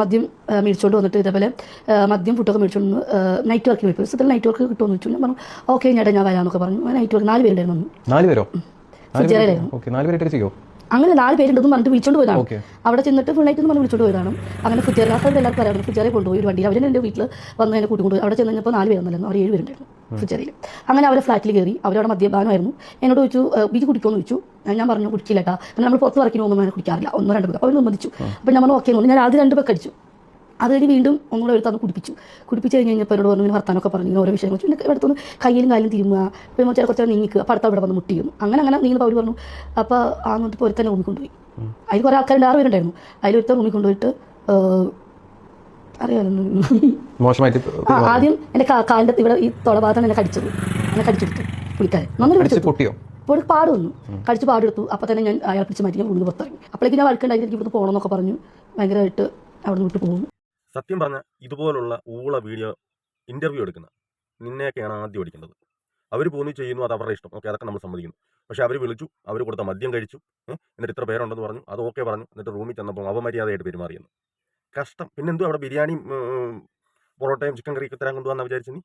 മദ്യം മേടിച്ചുകൊണ്ട് വന്നിട്ട് ഇതേപോലെ മദ്യം ഫുഡൊക്കെ മേടിച്ചുകൊണ്ട് നൈറ്റ് വർക്കിന് പോയി സ്ഥലത്തിൽ നൈറ്റ് വർക്ക് കിട്ടുമെന്ന് വെച്ചു. ഞാൻ പറഞ്ഞു ഓക്കെ ചേട്ടാ ഞാൻ വരാമെന്നൊക്കെ പറഞ്ഞു. നൈറ്റ് വർക്ക് 4 പേരുണ്ടായിരുന്നു. 4 പേരോ? ചെയ്യോ അങ്ങനെ 4 പേരുണ്ടെന്ന് പറഞ്ഞിട്ട് വിളിച്ചോണ്ട് പോയതാണ്. അവിടെ ചെന്നിട്ട് ഫുൾ നൈറ്റ് എന്ന് പറഞ്ഞ് വിളിച്ചോണ്ട് പോയതാണ്. അങ്ങനെ ഫുജേറി ആ സ്ഥലത്ത് എല്ലാവർക്കും പറയാറുണ്ട്. ഫുജേറെ കൊണ്ടുപോയി ഒരു വണ്ടിയിൽ അവരെ എൻ്റെ വീട്ടിൽ വന്ന് എന്നെ കൂട്ടിക്കൊണ്ട് അവിടെ ചെന്ന് കഴിഞ്ഞപ്പോൾ 4 പേരൊന്നുമല്ലായിരുന്നു, അവർ 7 പേരുണ്ടായിരുന്നു ഫുജേറിയിൽ. അങ്ങനെ അവരെ ഫ്ലാറ്റിൽ കയറി. അവരവിടെ മദ്യപാനമായിരുന്നു. എന്നോട് ചോദിച്ചു ബീജ് കുടിക്കുമെന്ന് ചോദിച്ചു. ഞാൻ പറഞ്ഞു കുടിക്കില്ല കേട്ടോ, പിന്നെ നമ്മൾ പുറത്ത് വർക്കിന് പോകുമ്പോൾ അങ്ങനെ കുടിക്കാറില്ല, 1-2 പേർ. അവർ നിർബന്ധിച്ചു. അപ്പോൾ ഞാൻ പറഞ്ഞു ഓക്കെ എന്ന്. ഞാൻ ആദ്യം 2 പേർക്ക് അടിച്ചു. അത് കഴിഞ്ഞ് വീണ്ടും ഒന്നുകൂടെ ഒരു തന്ന് കുടിപ്പിച്ച് കഴിഞ്ഞ് കഴിഞ്ഞപ്പോൾ എന്നോട് പറഞ്ഞു വർത്താനൊക്കെ പറഞ്ഞു ഓരോ വിഷയങ്ങൾ വെച്ചു. പിന്നെ എടുത്തൊന്ന് കയ്യിലും കാലും തിരുമുക, ഇപ്പോൾ ചില കുറച്ച് നീങ്ങിക്കുക, അപ്പോൾ അടുത്ത അവിടെ വന്ന് മുട്ടിയിരുന്നു. അങ്ങനെ നീങ്ങുമ്പോൾ അവർ പറഞ്ഞു. അപ്പോൾ ആ എന്നിട്ട് ഇപ്പോൾ ഒരുത്തന്നെ റൂമിൽ കൊണ്ടുപോയി. അതിൽ കുറേ ആൾക്കാരുടെ 6 പേരുണ്ടായിരുന്നു. അതിലൊരുത്തൻ റൂമിൽ കൊണ്ടുപോയിട്ട് അറിയാമല്ലോ ആദ്യം എൻ്റെ കാലിൻ്റെ ഇവിടെ ഈ തൊളഭാഗത്താണ് എന്നെ കടിച്ചെടുത്തു പുള്ളിക്കാരൻ. ഇപ്പോൾ പാട് വന്നു, കടിച്ച് പാടെടുത്തു. അപ്പോൾ തന്നെ ഞാൻ അയാൾ പിടിച്ച് മാറ്റി ഞാൻ റൂമിൽ പുറത്തിറങ്ങി. അപ്പോഴേക്കും ഞാൻ വഴക്കുണ്ടായി എനിക്ക് ഇവിടുന്ന് പോകണമെന്നൊക്കെ പറഞ്ഞു. ഭയങ്കരമായിട്ട് അവിടെ നിന്ന് വിട്ട് പോകുന്നു. സത്യം പറഞ്ഞ ഇതുപോലുള്ള ഊള വീഡിയോ ഇന്റർവ്യൂ എടുക്കുന്ന നിന്നെയൊക്കെയാണ് ആദ്യം ഓടിക്കേണ്ടത്. അവർ പോന്നി ചെയ്യുന്നു, അത് അവരുടെ ഇഷ്ടം, ഓക്കെ, അതൊക്കെ നമ്മൾ സമ്മതിക്കുന്നു. പക്ഷെ അവർ വിളിച്ചു, അവർ കൊടുത്ത മദ്യം കഴിച്ചു, എന്നിട്ട് ഇത്ര പേരുണ്ടെന്ന് പറഞ്ഞു, അത് ഓക്കെ പറഞ്ഞു. എന്നിട്ട് റൂമിൽ ചെന്നപ്പോൾ അപമര്യാദയായിട്ട് പെരുമാറിയെന്ന്. കഷ്ടം. പിന്നെന്തോ അവിടെ ബിരിയാണിയും പൊറോട്ടയും ചിക്കൻ കറിയൊക്കെ തരാൻ കൊണ്ടുവന്നാ വിചാരിച്ചു നീ?